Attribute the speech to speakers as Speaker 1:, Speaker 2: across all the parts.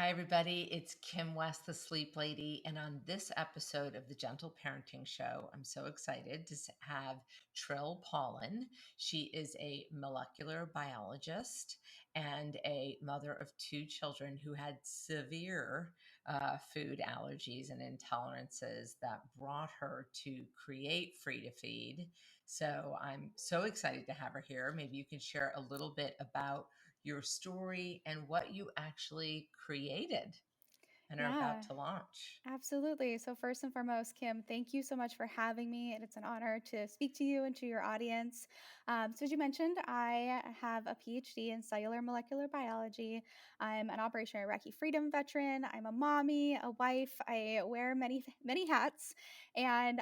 Speaker 1: Hi, everybody. It's Kim West, the Sleep Lady. And on this episode of the Gentle Parenting Show, I'm so excited to have Trill Paullin. She is a molecular biologist and a mother of two children who had severe food allergies and intolerances that brought her to create Free to Feed. So I'm so excited to have her here. Maybe you can share a little bit about your story and what you actually created and are about
Speaker 2: Yeah,
Speaker 1: to launch.
Speaker 2: absolutely. So, first and foremost, Kim, thank you so much for having me. And it's an honor to speak to you and to your audience. As you mentioned, I have a PhD in cellular molecular biology. I'm an Operation Iraqi Freedom veteran. I'm a mommy, a wife. I wear many, many hats. And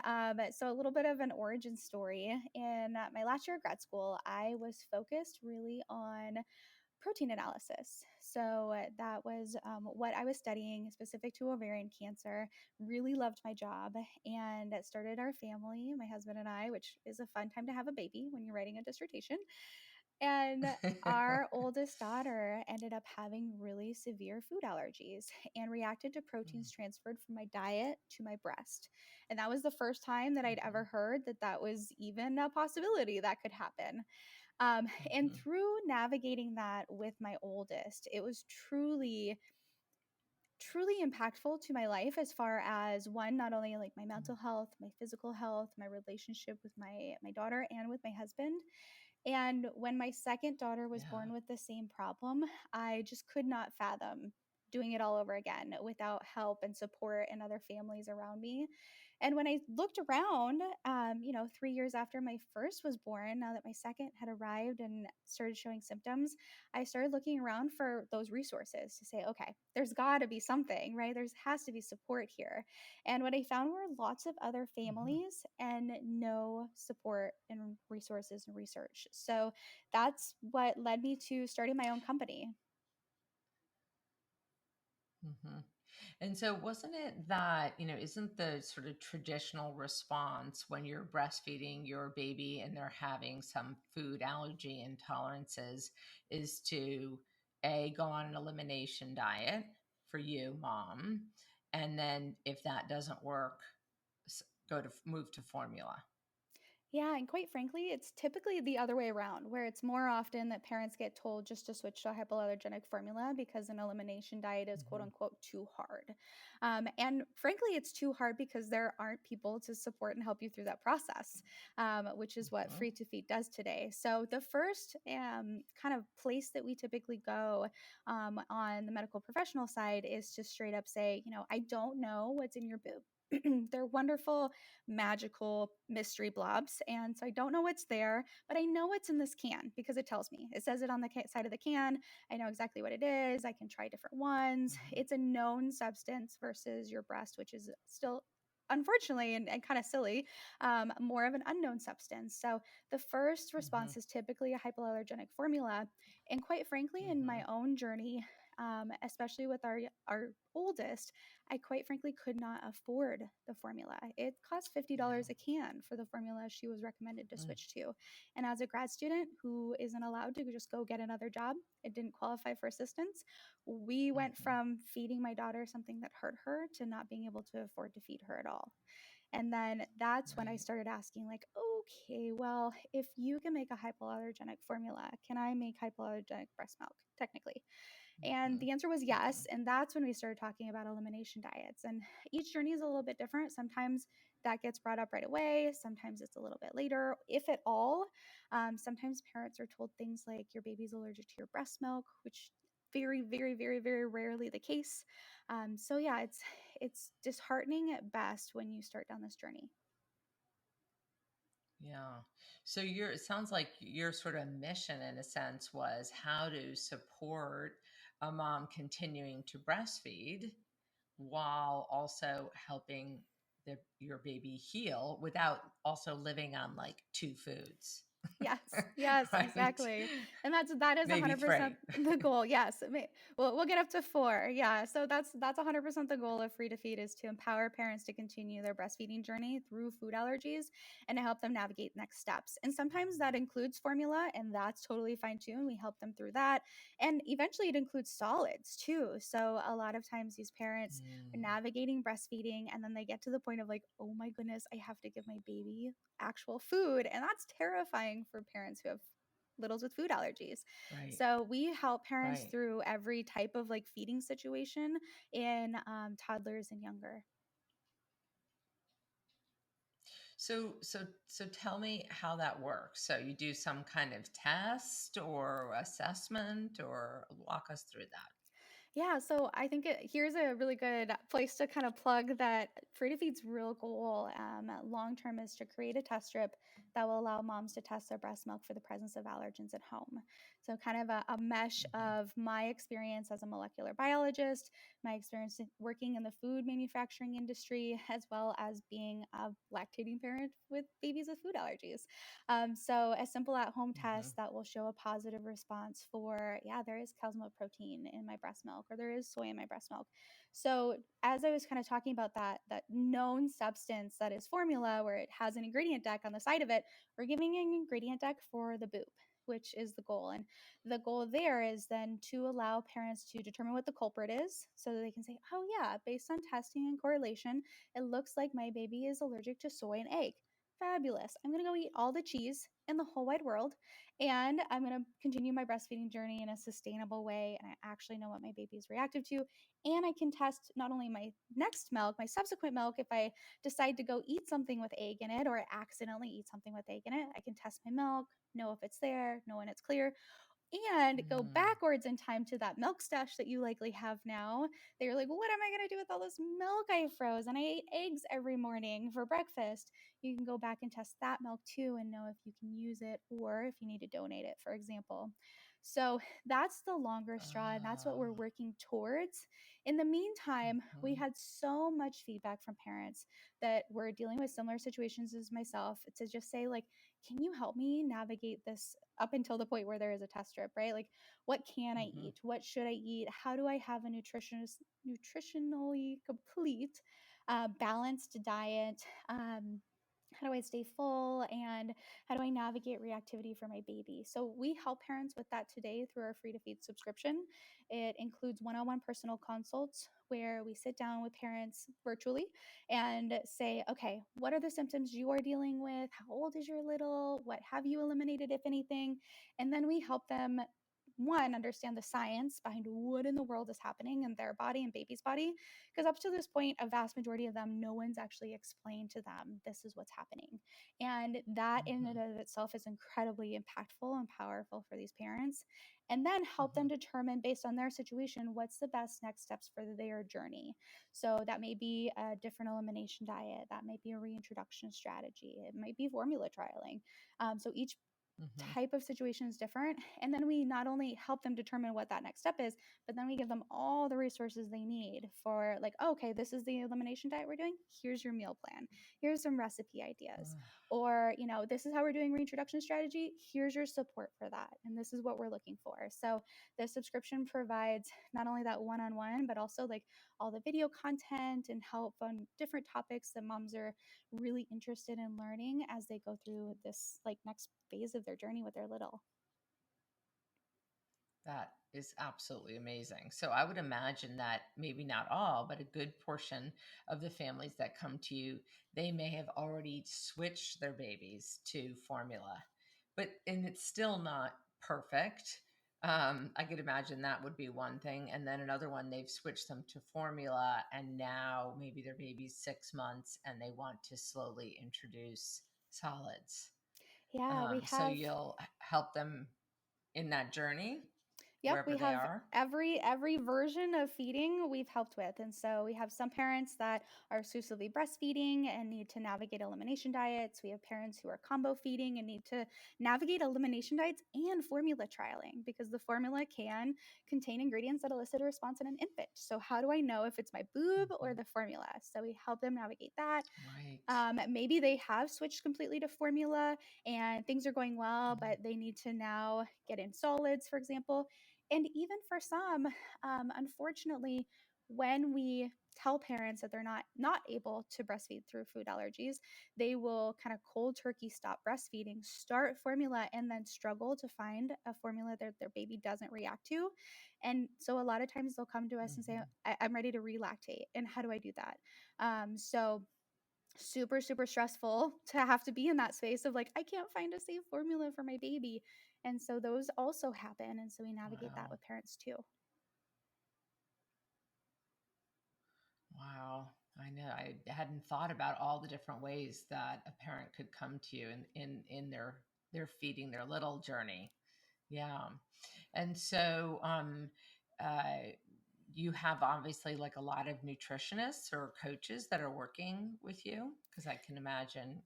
Speaker 2: so, a little bit of an origin story. In my last year of grad school, I was focused really on protein analysis. So that was what I was studying specific to ovarian cancer. Really loved my job and started our family, my husband and I, which is a fun time to have a baby when you're writing a dissertation. And our oldest daughter ended up having really severe food allergies and reacted to proteins transferred from my diet to my breast. And that was the first time that I'd ever
Speaker 1: Mhm,
Speaker 2: heard that that was even a possibility that could happen. And
Speaker 1: mhm,
Speaker 2: through navigating that with my oldest, it was truly impactful to my life as far as one, not only like my mental
Speaker 1: mhm.
Speaker 2: health, my physical health, my relationship with my daughter and with my husband. And when my second daughter was
Speaker 1: Yeah.
Speaker 2: born with the same problem, I just could not fathom doing it all over again without help and support and other families around me. And when I looked around, 3 years after my first was born, now that my second had arrived and started showing symptoms, I started looking around for those resources to say, okay, there's got to be something, right? There has to be support here. And what I found were lots of other
Speaker 1: Mhm,
Speaker 2: families and no support and resources and research. So that's what led me to starting my own company.
Speaker 1: mhm. And so, wasn't it that, isn't the sort of traditional response when you're breastfeeding your baby and they're having some food allergy intolerances is to go on an elimination diet for you, mom. And then if that doesn't work, move to formula.
Speaker 2: Yeah, and quite frankly, it's typically the other way around, where it's more often that parents get told just to switch to a hypoallergenic formula because an elimination diet is quote
Speaker 1: Mhm,
Speaker 2: unquote too hard. And frankly, it's too hard because there aren't people to support and help you through that process, which is what
Speaker 1: mhm,
Speaker 2: Free to Feed does today. So, the first kind of place that we typically go on the medical professional side is to straight up say, I don't know what's in your boob. They're wonderful magical mystery blobs. And so I don't know what's there, but I know what's in this can because it tells me. It says it on the side of the can. I know exactly what it is. I can try different ones.
Speaker 1: mhm,
Speaker 2: It's a known substance versus your breast, which is still unfortunately and kind of silly, more of an unknown substance. So the first
Speaker 1: mhm,
Speaker 2: response is typically a hypoallergenic formula. And quite frankly, in my
Speaker 1: mhm,
Speaker 2: own journey, especially with our oldest, I quite frankly could not afford the formula. It cost
Speaker 1: yeah,
Speaker 2: $50 a can for the formula she was recommended to
Speaker 1: mm,
Speaker 2: switch to. And as a grad student who isn't allowed to just go get another job, it didn't qualify for assistance. We went
Speaker 1: mhm,
Speaker 2: from feeding my daughter something that hurt her to not being able to afford to feed her at all. And then that's when I
Speaker 1: right,
Speaker 2: started asking, like, okay, well, if you can make a hypoallergenic formula, can I make hypoallergenic breast milk, technically? And
Speaker 1: mhm,
Speaker 2: the answer was yes.
Speaker 1: mhm,
Speaker 2: And that's when we started talking about elimination diets. And each journey is a little bit different. Sometimes that gets brought up right away, sometimes it's a little bit later, if at all. Sometimes parents are told things like your baby's allergic to your breast milk, which very, very, very, very rarely the case. So yeah, it's disheartening at best when you start down this journey.
Speaker 1: yeah. So it sounds like your sort of mission in a sense was how to support a mom continuing to breastfeed while also helping your baby heal without also living on like two foods.
Speaker 2: Yes, yes,
Speaker 1: Right?
Speaker 2: exactly, and that is
Speaker 1: Maybe
Speaker 2: 100%
Speaker 1: three.
Speaker 2: the goal, yes, we'll get up to 4, yeah, so that's 100% the goal of Free to Feed is to empower parents to continue their breastfeeding journey through food allergies and to help them navigate next steps, and sometimes that includes formula, and that's totally fine too, and we help them through that, and eventually it includes solids too, so a lot of times these parents are
Speaker 1: Mm,
Speaker 2: navigating breastfeeding, and then they get to the point of like, "Oh my goodness, I have to give my baby actual food." And that's terrifying for parents who have littles with food allergies.
Speaker 1: right,
Speaker 2: So we help parents
Speaker 1: right.
Speaker 2: through every type of like feeding situation in toddlers and younger.
Speaker 1: So tell me how that works. So you do some kind of test or assessment, or walk us through that.
Speaker 2: Yeah, so I think here's a really good place to kind of plug that Free to Feed's real goal long term is to create a test strip that will allow moms to test their breast milk for the presence of allergens at home. So, kind of a mesh
Speaker 1: Hmm.
Speaker 2: of my experience as a molecular biologist, my experience working in the food manufacturing industry, as well as being a lactating parent with babies with food allergies. So a simple at-home
Speaker 1: Hmm.
Speaker 2: test that will show a positive response for, yeah, there is cow's milk protein in my breast milk, or there is soy in my breast milk. So as I was kind of talking about that known substance that is formula, where it has an ingredient deck on the side of it, we're giving an ingredient deck for the boob, which is the goal. And the goal there is then to allow parents to determine what the culprit is so that they can say, oh, yeah, based on testing and correlation, it looks like my baby is allergic to soy and egg. Fabulous. I'm going to go eat all the cheese in the whole wide world, and I'm going to continue my breastfeeding journey in a sustainable way. And I actually know what my baby is reactive to. And I can test not only my next milk, my subsequent milk, if I decide to go eat something with egg in it or I accidentally eat something with egg in it, I can test my milk, know if it's there, know when it's clear, and go
Speaker 1: Mm,
Speaker 2: backwards in time to that milk stash that you likely have now. They're like, what am I going to do with all this milk I froze? And I ate eggs every morning for breakfast. You can go back and test that milk too and know if you can use it or if you need to donate it, for example. So that's the longer straw, and that's what we're
Speaker 1: ah,
Speaker 2: working towards. In the meantime, we
Speaker 1: mhm,
Speaker 2: had so much feedback from parents that were dealing with similar situations as myself to just say, like, can you help me navigate this up until the point where there is a test strip, right? Like, what can I
Speaker 1: mhm,
Speaker 2: eat? What should I eat? How do I have a nutritionally complete, balanced diet? How do I stay full, and how do I navigate reactivity for my baby? So we help parents with that today through our Free to Feed subscription. It includes one-on-one personal consults where we sit down with parents virtually and say, okay, what are the symptoms you are dealing with? How old is your little? What have you eliminated, if anything? And then we help them, one, understand the science behind what in the world is happening in their body and baby's body. Because up to this point, a vast majority of them, no one's actually explained to them this is what's happening. And that in and
Speaker 1: mhm,
Speaker 2: of itself is incredibly impactful and powerful for these parents. And then help them
Speaker 1: mhm,
Speaker 2: determine, based on their situation, what's the best next steps for their journey. So that may be a different elimination diet, that might be a reintroduction strategy, it might be formula trialing. So each
Speaker 1: mhm,
Speaker 2: type of situation is different. And then we not only help them determine what that next step is, but then we give them all the resources they need for, like, oh, okay, this is the elimination diet we're doing. Here's your meal plan. Here's some recipe ideas.
Speaker 1: ah,
Speaker 2: Or, this is how we're doing reintroduction strategy. Here's your support for that. And this is what we're looking for. So the subscription provides not only that one on one, but also like all the video content and help on different topics that moms are really interested in learning as they go through this like next phase of their journey with their little.
Speaker 1: that is absolutely amazing. So I would imagine that maybe not all, but a good portion of the families that come to you, they may have already switched their babies to formula, and it's still not perfect. I could imagine that would be one thing. And then another one, they've switched them to formula, and now maybe their baby's 6 months and they want to slowly introduce solids.
Speaker 2: Yeah, we
Speaker 1: So
Speaker 2: have
Speaker 1: you'll help them in that journey.
Speaker 2: Yep,
Speaker 1: wherever
Speaker 2: we
Speaker 1: they
Speaker 2: have
Speaker 1: are?
Speaker 2: every version of feeding we've helped with. And so we have some parents that are exclusively breastfeeding and need to navigate elimination diets. We have parents who are combo feeding and need to navigate elimination diets and formula trialing, because the formula can contain ingredients that elicit a response in an infant. So how do I know if it's my boob or
Speaker 1: Mhm.
Speaker 2: the formula? So we help them navigate that.
Speaker 1: Right.
Speaker 2: Maybe they have switched completely to formula and things are going well,
Speaker 1: Mhm.
Speaker 2: but they need to now get in solids, for example. And even for some, unfortunately, when we tell parents that they're not able to breastfeed through food allergies, they will kind of cold turkey stop breastfeeding, start formula, and then struggle to find a formula that their baby doesn't react to. And so a lot of times they'll come to us and say,
Speaker 1: Mhm.
Speaker 2: I'm ready to relactate. And how do I do that? So super, super stressful to have to be in that space of like, I can't find a safe formula for my baby. And so those also happen. And so we navigate that
Speaker 1: Wow.
Speaker 2: with parents too.
Speaker 1: Wow. I know. I hadn't thought about all the different ways that a parent could come to you in their feeding, their little journey. Yeah. And so uh you have obviously like a lot of nutritionists or coaches that are working with you, because I can imagine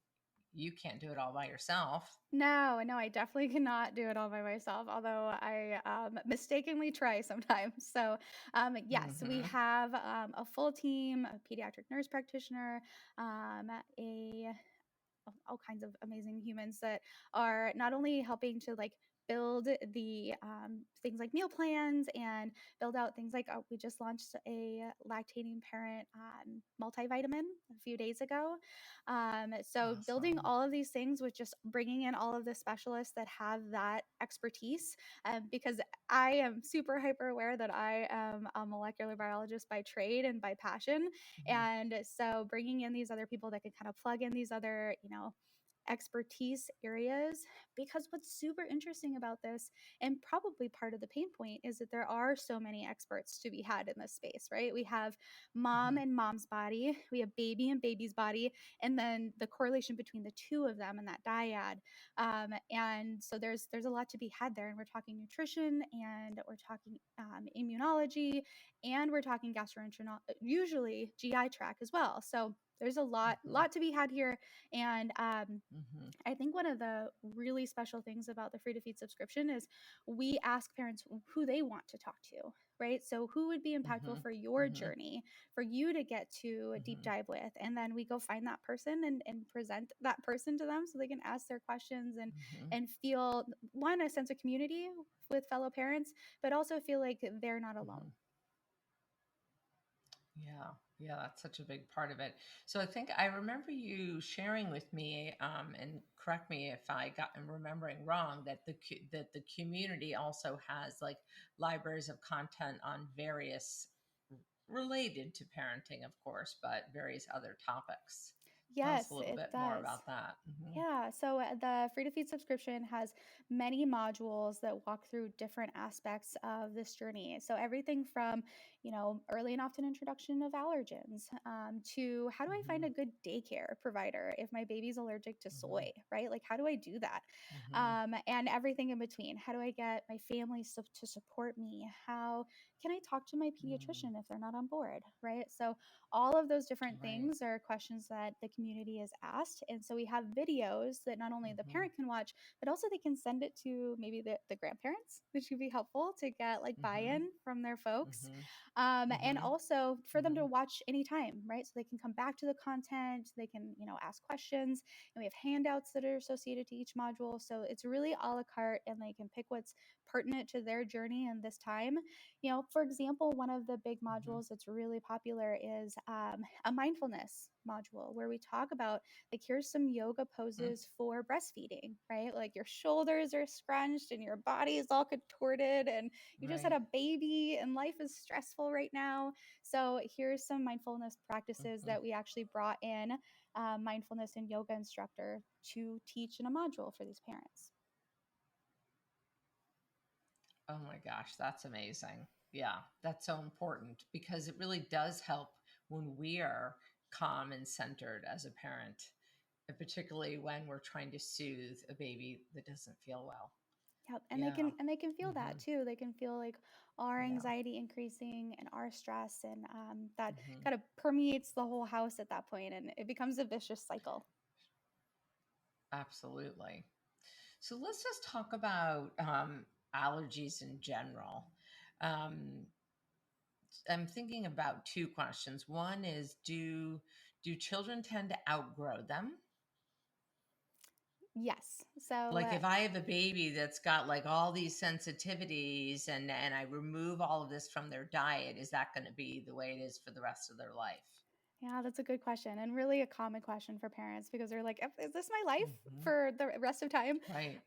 Speaker 1: you can't do it all by yourself.
Speaker 2: No, no, I definitely cannot do it all by myself, although I mistakenly try sometimes. So, yes, we
Speaker 1: Mhm.
Speaker 2: have a full team, a pediatric nurse practitioner, a all kinds of amazing humans that are not only helping to like build the things like meal plans and build out things like we just launched a lactating parent multivitamin a few days ago. So building
Speaker 1: Awesome.
Speaker 2: all of these things with just bringing in all of the specialists that have that expertise, because I am super hyper aware that I am a molecular biologist by trade and by passion.
Speaker 1: Mhm.
Speaker 2: And so bringing in these other people that can kind of plug in these other, expertise areas, because what's super interesting about this, and probably part of the pain point, is that there are so many experts to be had in this space, right? We have mom
Speaker 1: Mhm.
Speaker 2: and mom's body, we have baby and baby's body, and then the correlation between the two of them and that dyad. And so there's a lot to be had there, and we're talking nutrition, and we're talking immunology, and we're talking gastrointestinal, usually GI tract as well. So there's a lot
Speaker 1: Mhm.
Speaker 2: lot to be had here. And
Speaker 1: Mhm.
Speaker 2: I think one of the really special things about the free to feed subscription is we ask parents who they want to talk to, right? So, who would be impactful
Speaker 1: Mhm.
Speaker 2: for your
Speaker 1: Mhm.
Speaker 2: journey, for you to get to a deep
Speaker 1: Mhm.
Speaker 2: dive with? And then we go find that person and present that person to them so they can ask their questions
Speaker 1: Mhm.
Speaker 2: and feel one, a sense of community with fellow parents, but also feel like they're not alone.
Speaker 1: Mhm. Yeah, yeah, that's such a big part of it. So I think I remember you sharing with me, and correct me if I'm remembering wrong, that that the community also has like libraries of content on various related to parenting, of course, but various other topics. Tell us a
Speaker 2: Yes,
Speaker 1: little
Speaker 2: it
Speaker 1: bit more
Speaker 2: does.
Speaker 1: about that. Hmm.
Speaker 2: Yeah, so the free to feed subscription has many modules that walk through different aspects of this journey. So everything from, early and often introduction of allergens, to how do I find
Speaker 1: Hmm.
Speaker 2: a good daycare provider if my baby's allergic to
Speaker 1: Hmm.
Speaker 2: soy, right? Like, how do I do that?
Speaker 1: Hmm.
Speaker 2: And everything in between. How do I get my family to support me? How can I talk to my
Speaker 1: Mm.
Speaker 2: pediatrician if they're not on board, right? So all of those different
Speaker 1: Right.
Speaker 2: things are questions that the community is asked. And so we have videos that not only the
Speaker 1: Hmm.
Speaker 2: parent can watch, but also they can send it to maybe the grandparents, which would be helpful to get like buy
Speaker 1: Hmm.
Speaker 2: in from their folks.
Speaker 1: Hmm.
Speaker 2: And
Speaker 1: Hmm.
Speaker 2: also for them
Speaker 1: Hmm.
Speaker 2: to watch anytime, right? So they can come back to the content, they can, ask questions, and we have handouts that are associated to each module. So it's really a la carte, and they can pick what's pertinent to their journey in this time. For example, one of the big
Speaker 1: Hmm.
Speaker 2: modules that's really popular is a mindfulness module where we talk about like, here's some yoga
Speaker 1: Hmm.
Speaker 2: poses for breastfeeding, right? Like your shoulders are scrunched and your body is all contorted, and you just had
Speaker 1: Right.
Speaker 2: a baby and life is stressful right now. So here's some mindfulness practices
Speaker 1: Hmm.
Speaker 2: that we actually brought in mindfulness and yoga instructor to teach in a module for these parents.
Speaker 1: Oh my gosh, that's amazing. Yeah, that's so important because it really does help when we are calm and centered as a parent, and particularly when we're trying to soothe a baby that doesn't feel well.
Speaker 2: Yep,
Speaker 1: Yeah.
Speaker 2: and they can feel that
Speaker 1: Mhm.
Speaker 2: too. They can feel like our
Speaker 1: Yeah.
Speaker 2: anxiety increasing and our stress, and that
Speaker 1: Mhm.
Speaker 2: kind of permeates the whole house at that point, and it becomes a vicious cycle.
Speaker 1: Absolutely. So let's just talk about allergies in general. Um, I'm thinking about two questions. One is, do children tend to outgrow them?
Speaker 2: Yes. So
Speaker 1: Like if I have a baby that's got like all these sensitivities and I remove all of this from their diet, is that going to be the way it is for the rest of their life?
Speaker 2: yeah, that's a good question, and really a common question for parents because they're like, Is this my life
Speaker 1: Hmm.
Speaker 2: for the rest of time?"
Speaker 1: Right.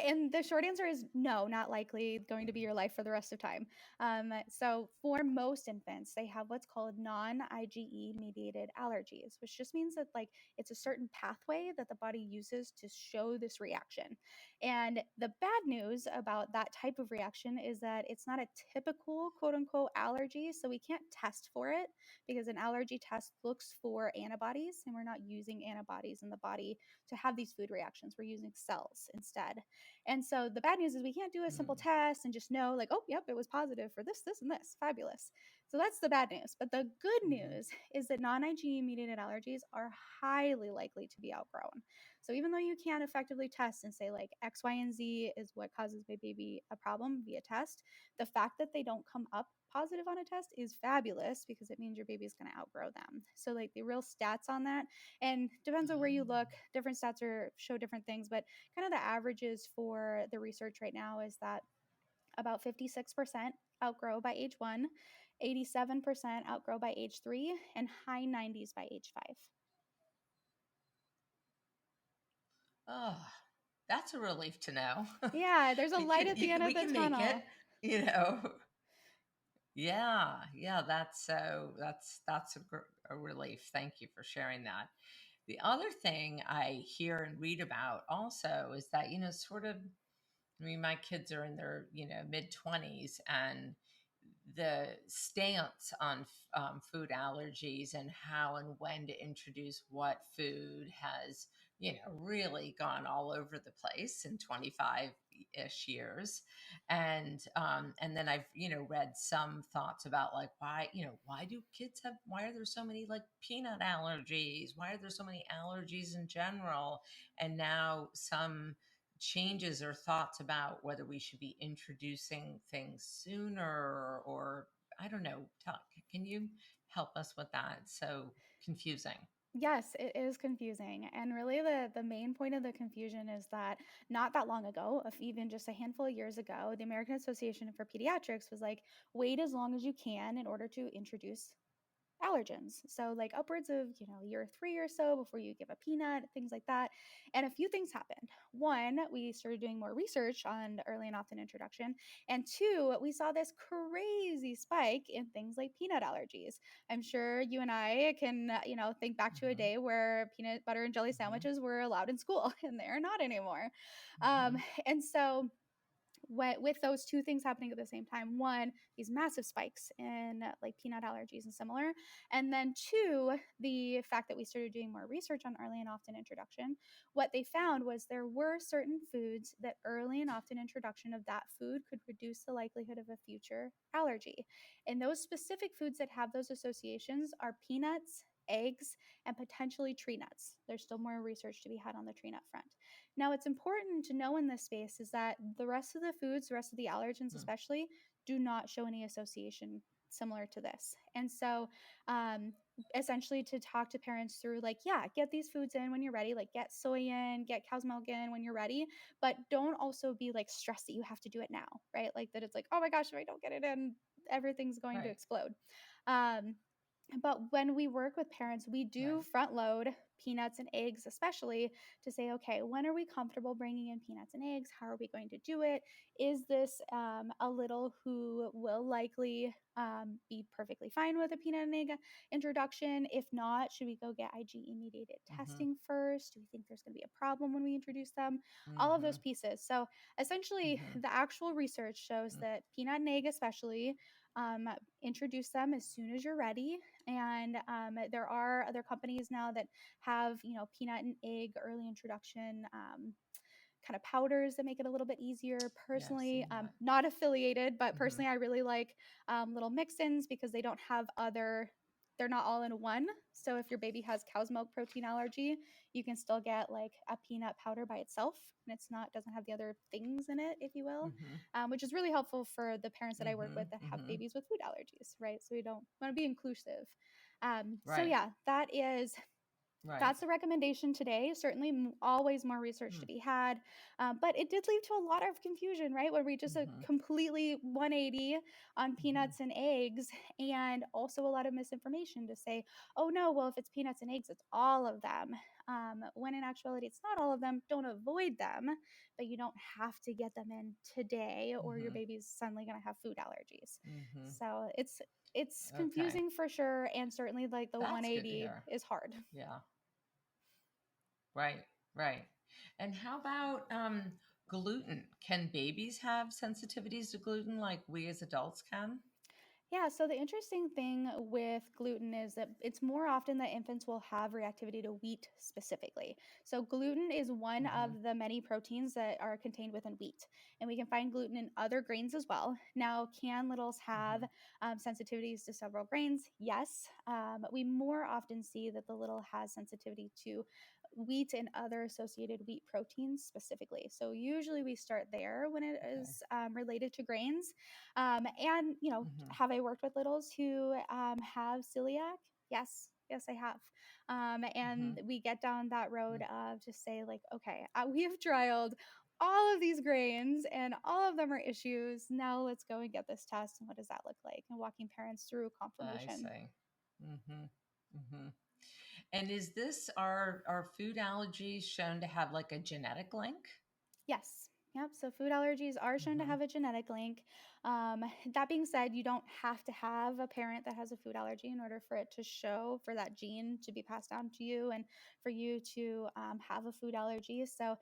Speaker 2: And the short answer is no, not likely going to be your life for the rest of time. So for most infants, they have what's called non-IgE mediated allergies, which just means that like it's a certain pathway that the body uses to show this reaction. And the bad news about that type of reaction is that it's not a typical quote unquote allergy, so we can't test for it because an allergy test looks for antibodies, and we're not using antibodies in the body to have these food reactions. We're using cells instead. And so the bad news is we can't do a simple
Speaker 1: Mm.
Speaker 2: test and just know, like, oh, yep, it was positive for this, this, and this. Fabulous. So that's the bad news. But the good
Speaker 1: Hmm.
Speaker 2: news is that non IgE mediated allergies are highly likely to be outgrown. So even though you can't effectively test and say, like, X, Y, and Z is what causes my baby a problem via test, the fact that they don't come up positive on a test is fabulous because it means your baby's going to outgrow them. So like the real stats on that, and depends on where you look, different stats are show different things, but kind of the averages for the research right now is that about 56% outgrow by age 1, 87% outgrow by age 3, and high 90s by age 5.
Speaker 1: Oh, that's a relief to know.
Speaker 2: Yeah, there's a light at the end
Speaker 1: We
Speaker 2: of the
Speaker 1: can make it,
Speaker 2: tunnel.
Speaker 1: you know. Yeah, yeah, that's a relief. Thank you for sharing that. The other thing I hear and read about also is that, sort of, I mean, my kids are in their, mid 20s, and the stance on food allergies and how and when to introduce what food has, really gone all over the place in 25-ish years. And then I've, read some thoughts about like, why are there so many like peanut allergies? Why are there so many allergies in general? And now some changes or thoughts about whether we should be introducing things sooner, or I don't know. Can you help us with that? It's so confusing.
Speaker 2: Yes, it is confusing. And really, the main point of the confusion is that not that long ago, if even just a handful of years ago, the American Association for Pediatrics was like, wait as long as you can in order to introduce allergens. So like upwards of, year 3 or so before you give a peanut, things like that. And a few things happened. One, we started doing more research on early and often introduction. And two, we saw this crazy spike in things like peanut allergies. I'm sure you and I can, think back to a
Speaker 1: Hmm.
Speaker 2: day where peanut butter and jelly
Speaker 1: Hmm.
Speaker 2: sandwiches were allowed in school and they're not anymore. Um,
Speaker 1: Hmm.
Speaker 2: and so with those two things happening at the same time, one, these massive spikes in like peanut allergies and similar, and then two, the fact that we started doing more research on early and often introduction, what they found was there were certain foods that early and often introduction of that food could reduce the likelihood of a future allergy. And those specific foods that have those associations are peanuts, eggs, and potentially tree nuts. There's still more research to be had on the tree nut front. Now, what's important to know in this space is that the rest of the foods, the rest of the allergens especially, do not show any association similar to this. And so, um, essentially, to talk to parents through, like, yeah, get these foods in when you're ready, like get soy in, get cow's milk in when you're ready, but don't also be like stressed that you have to do it now, right? Like that it's like, oh my gosh, if I don't get it in, everything's going to
Speaker 1: Right.
Speaker 2: explode. Um, but when we work with parents, we do
Speaker 1: Right.
Speaker 2: front load peanuts and eggs, especially to say, okay, when are we comfortable bringing in peanuts and eggs? How are we going to do it? Is this a little who will likely be perfectly fine with a peanut and egg introduction? If not, should we go get IgE mediated
Speaker 1: Hmm.
Speaker 2: testing first? Do we think there's going to be a problem when we introduce them? All of those
Speaker 1: Hmm.
Speaker 2: pieces. So essentially,
Speaker 1: Hmm.
Speaker 2: the actual research shows that peanut and egg, especially, um, introduce them as soon as you're ready. And there are other companies now that have, peanut and egg early introduction kind of powders that make it a little bit easier.
Speaker 1: Yeah, I've
Speaker 2: Personally,
Speaker 1: seen that.
Speaker 2: not affiliated, but
Speaker 1: Mm-hmm.
Speaker 2: personally, I really like little mix-ins because they don't have other. They're not all in one. So if your baby has cow's milk protein allergy, you can still get like a peanut powder by itself, and it's not doesn't have the other things in it, if you will,
Speaker 1: Mm-hmm.
Speaker 2: which is really helpful for the parents that I work with that
Speaker 1: Mm-hmm.
Speaker 2: have
Speaker 1: Mm-hmm.
Speaker 2: babies with food allergies, right? So we don't want to be inclusive. So
Speaker 1: Right.
Speaker 2: yeah,
Speaker 1: Right.
Speaker 2: that's the recommendation today. Certainly, always more research to be had, but it did lead to a lot of confusion, right? Where we just a
Speaker 1: Mm-hmm.
Speaker 2: completely 180 on
Speaker 1: Mm-hmm.
Speaker 2: peanuts and eggs, and also a lot of misinformation to say, oh no, well if it's peanuts and eggs, it's all of them. When in actuality, it's not all of them. Don't avoid them, but you don't have to get them in today, or your
Speaker 1: Mm-hmm.
Speaker 2: baby's suddenly going to have food allergies.
Speaker 1: Mm-hmm.
Speaker 2: So it's
Speaker 1: Okay.
Speaker 2: confusing for sure, and certainly like the
Speaker 1: That's good to
Speaker 2: 180
Speaker 1: hear.
Speaker 2: is hard.
Speaker 1: Yeah. Right. Right. And how about gluten? Can babies have sensitivities to gluten like we as adults can?
Speaker 2: Yeah, so the interesting thing with gluten is that it's more often that infants will have reactivity to wheat specifically. So, gluten is one
Speaker 1: Mm-hmm.
Speaker 2: of the many proteins that are contained within wheat, and we can find gluten in other grains as well. Now, can littles have
Speaker 1: Mm-hmm.
Speaker 2: sensitivities to several grains? Yes. We more often see that the little has sensitivity to wheat and other associated wheat proteins specifically. So, usually we start there when it
Speaker 1: Okay.
Speaker 2: is related to grains. And,
Speaker 1: Mm-hmm.
Speaker 2: have I worked with littles who have celiac? Yes, yes, I have.
Speaker 1: Mm-hmm.
Speaker 2: And we get down that road of just say, like, okay, we have trialed all of these grains and all of them are issues. Now let's go and get this test. And what does that look like? And walking parents through
Speaker 1: I
Speaker 2: confirmation.
Speaker 1: see. Mm-hmm. Mm-hmm. And is this are food allergies shown to have like a genetic link?
Speaker 2: Yes. Yep. So food allergies are shown to
Speaker 1: Mm-hmm.
Speaker 2: have a genetic link. That being said, you don't have to have a parent that has a food allergy in order for it to show, for that gene to be passed down to you and for you to have a food allergy. So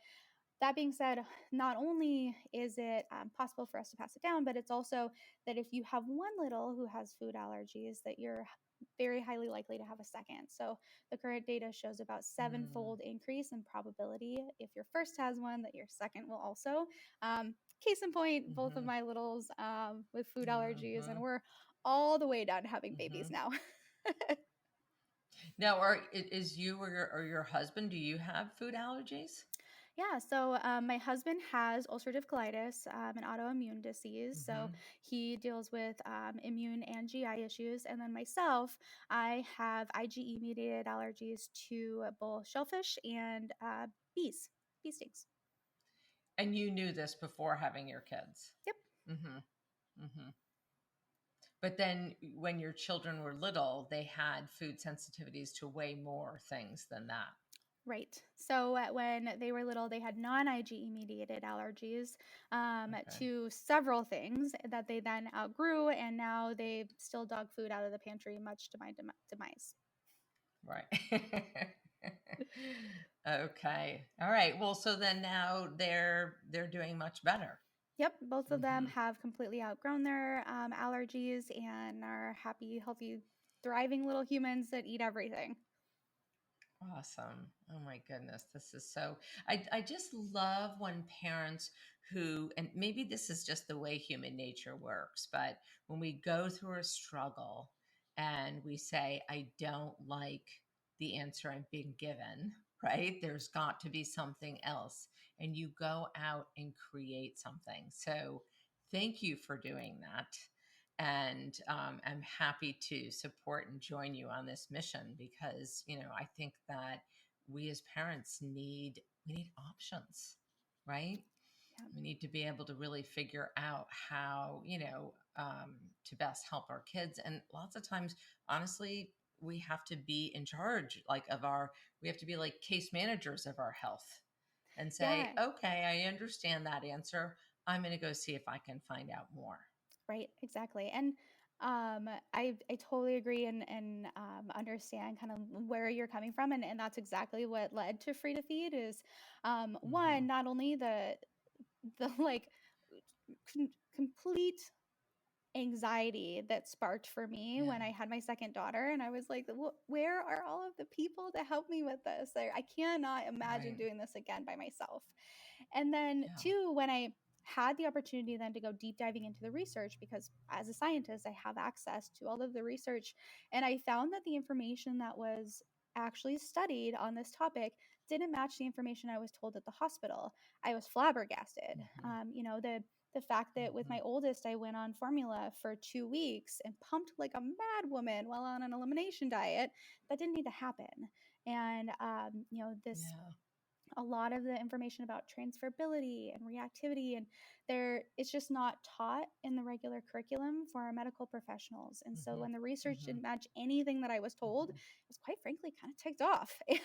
Speaker 2: that being said, not only is it possible for us to pass it down, but it's also that if you have one little who has food allergies, that you're very highly likely to have a second. So the current data shows about
Speaker 1: Mm.
Speaker 2: sevenfold increase in probability if your first has one that your second will also. Case in point, both of
Speaker 1: Mm-hmm.
Speaker 2: my littles with food allergies, and
Speaker 1: Mm-hmm.
Speaker 2: we're all the way down to having babies
Speaker 1: Mm-hmm.
Speaker 2: now.
Speaker 1: Now, is you or your husband? Do you have food allergies?
Speaker 2: Yeah, so my husband has ulcerative colitis, an autoimmune disease. So
Speaker 1: Mm-hmm.
Speaker 2: he deals with immune and GI issues. And then myself, I have IgE mediated allergies to both shellfish and bees, bee stings.
Speaker 1: And you knew this before having your kids.
Speaker 2: Yep.
Speaker 1: Mm-hmm. Mm-hmm. But then when your children were little, they had food sensitivities to way more things than that.
Speaker 2: Right. So when they were little, they had non-IgE mediated allergies
Speaker 1: Okay.
Speaker 2: to several things that they then outgrew, and now they still dog food out of the pantry, much to my demise.
Speaker 1: Right. Okay. All right. Well, so then now they're doing much better.
Speaker 2: Yep, both of them
Speaker 1: Mm-hmm.
Speaker 2: have completely outgrown their allergies and are happy, healthy, thriving little humans that eat everything.
Speaker 1: Awesome. Oh my goodness. This is so, I just love when parents who, and maybe this is just the way human nature works, but when we go through a struggle and we say, I don't like the answer I'm being given, right? There's got to be something else. And you go out and create something. So thank you for doing that. And I'm happy to support and join you on this mission because I think that we as parents need options, right?
Speaker 2: Yeah.
Speaker 1: We need to be able to really figure out how to best help our kids. And lots of times, honestly, we have to be in charge, like we have to be like case managers of our health and say,
Speaker 2: Yeah,
Speaker 1: okay, I understand that answer. I'm going to go see if I can find out more.
Speaker 2: right, exactly. And I totally agree and understand kind of where you're coming from, and that's exactly what led to Free to Feed is
Speaker 1: Hmm.
Speaker 2: one, not only the like complete anxiety that sparked for me
Speaker 1: Yeah.
Speaker 2: when I had my second daughter. And I was like, where are all of the people to help me with this? I cannot imagine
Speaker 1: Right.
Speaker 2: doing this again by myself. And then,
Speaker 1: Yeah.
Speaker 2: two, when I had the opportunity then to go deep diving into the research, because as a scientist, I have access to all of the research. And I found that the information that was actually studied on this topic didn't match the information I was told at the hospital. I was flabbergasted.
Speaker 1: Mm-hmm.
Speaker 2: The fact that with
Speaker 1: Mm-hmm.
Speaker 2: my oldest, I went on formula for 2 weeks and pumped like a mad woman while on an elimination diet, that didn't need to happen. And this
Speaker 1: Yeah.
Speaker 2: a lot of the information about transferability and reactivity, and it's just not taught in the regular curriculum for our medical professionals. And so
Speaker 1: Mm-hmm.
Speaker 2: when the research
Speaker 1: Mm-hmm.
Speaker 2: didn't match anything that I was told,
Speaker 1: Mm-hmm.
Speaker 2: I was quite frankly kind of ticked off and it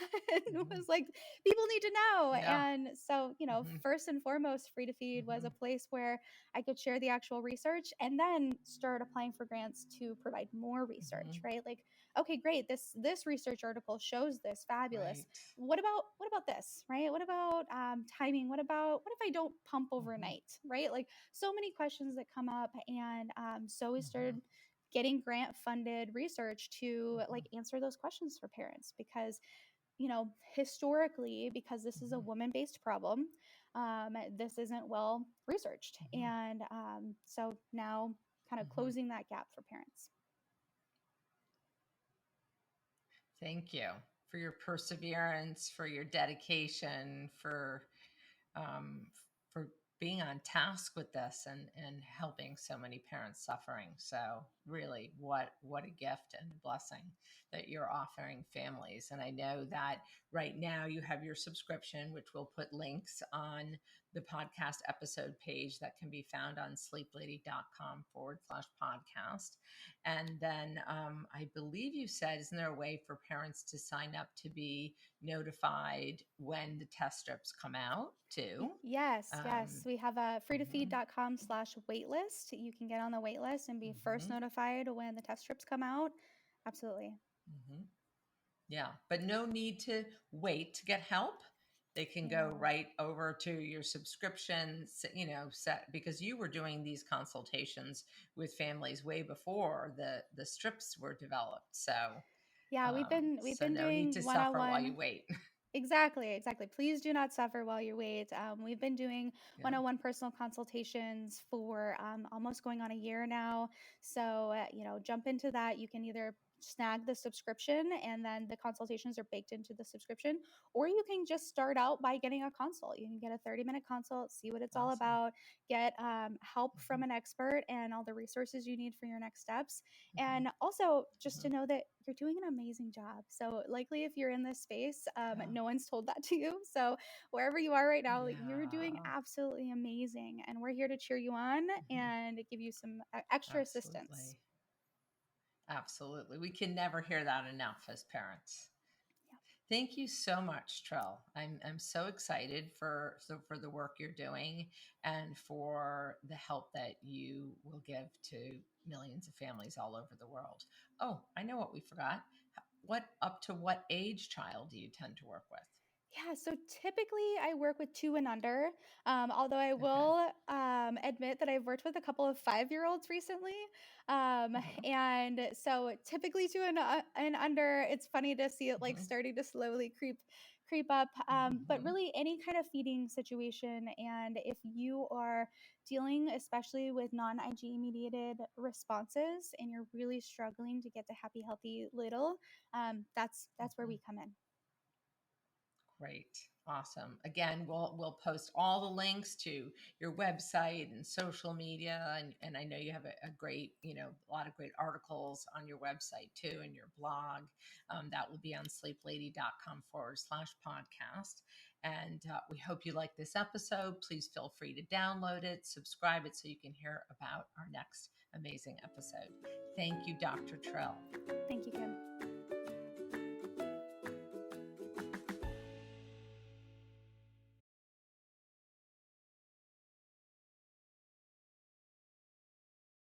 Speaker 1: Mm-hmm.
Speaker 2: was like, people need to know.
Speaker 1: Yeah.
Speaker 2: And so,
Speaker 1: Mm-hmm.
Speaker 2: first and foremost, Free to Feed was
Speaker 1: Mm-hmm.
Speaker 2: a place where I could share the actual research and then start applying for grants to provide more research,
Speaker 1: Mm-hmm.
Speaker 2: right? Like, okay, great, this research article shows this, fabulous.
Speaker 1: Right.
Speaker 2: What about this, right? What about timing? What if I don't pump
Speaker 1: Mm-hmm.
Speaker 2: overnight, right? Like, so many questions that come up. And so we
Speaker 1: Mm-hmm.
Speaker 2: started getting grant funded research to
Speaker 1: Mm-hmm.
Speaker 2: like answer those questions for parents, because historically, because this is a
Speaker 1: Mm-hmm.
Speaker 2: woman based problem, this isn't well researched.
Speaker 1: Mm-hmm.
Speaker 2: And so now kind of
Speaker 1: Mm-hmm.
Speaker 2: closing that gap for parents.
Speaker 1: Thank you for your perseverance, for your dedication, um, for being on task with this and helping so many parents suffering. So really, what a gift and a blessing that you're offering families. And I know that right now you have your subscription, which we'll put links on the podcast episode page that can be found on sleeplady.com/podcast. And then I believe you said, isn't there a way for parents to sign up to be notified when the test strips come out too?
Speaker 2: Yes, yes.
Speaker 1: Um,
Speaker 2: We have a
Speaker 1: mhm,
Speaker 2: freetofeed.com/waitlist. You can get on the waitlist and be first
Speaker 1: mhm,
Speaker 2: notified when the test strips come out. Absolutely.
Speaker 1: mhm. Yeah, but no need to wait to get help. They can go
Speaker 2: Yeah.
Speaker 1: right over to your subscription, set because you were doing these consultations with families way before the strips were developed. So,
Speaker 2: Yeah, we've been
Speaker 1: no need to
Speaker 2: doing
Speaker 1: suffer while you
Speaker 2: one-on-one.
Speaker 1: wait.
Speaker 2: Exactly, exactly. Please do not suffer while you wait. We've been doing
Speaker 1: Yeah,
Speaker 2: one-on-one personal consultations for almost going on a year now. So, jump into that. You can either snag the subscription and then the consultations are baked into the subscription, or you can just start out by getting a consult. You can get a 30-minute consult, see what it's all
Speaker 1: awesome.
Speaker 2: about, get help
Speaker 1: Hmm.
Speaker 2: from an expert and all the resources you need for your next steps.
Speaker 1: Hmm.
Speaker 2: And also just
Speaker 1: Hmm.
Speaker 2: to know that you're doing an amazing job. So likely if you're in this space,
Speaker 1: Yeah,
Speaker 2: no one's told that to you. So wherever you are right now, like, you're doing
Speaker 1: yeah.
Speaker 2: absolutely amazing. And we're here to cheer you on
Speaker 1: Hmm.
Speaker 2: and give you some extra assistance.
Speaker 1: Absolutely. Absolutely. We can never hear that enough as parents.
Speaker 2: Yeah.
Speaker 1: Thank you so much, Trill. I'm so excited for the work you're doing and for the help that you will give to millions of families all over the world. Oh, I know what we forgot. What up to what age child do you tend to work with?
Speaker 2: Yeah, so typically I work with 2 and under. Although I
Speaker 1: Okay.
Speaker 2: will admit that I've worked with a couple of 5-year-olds recently. Um,
Speaker 1: Uh-huh.
Speaker 2: and so typically and under, it's funny to see it like
Speaker 1: Hmm.
Speaker 2: starting to slowly creep up. But
Speaker 1: Hmm.
Speaker 2: really any kind of feeding situation, and if you are dealing especially with non-Ige mediated responses and you're really struggling to get to happy, healthy little, that's where
Speaker 1: Hmm.
Speaker 2: we come in.
Speaker 1: Great. Awesome. Again, we'll post all the links to your website and social media. And I know you have a great, a lot of great articles on your website too, and your blog. That will be on sleeplady.com/podcast. And we hope you like this episode. Please feel free to download it, subscribe it so you can hear about our next amazing episode. Thank you, Dr. Trill.
Speaker 2: Thank you, Kim.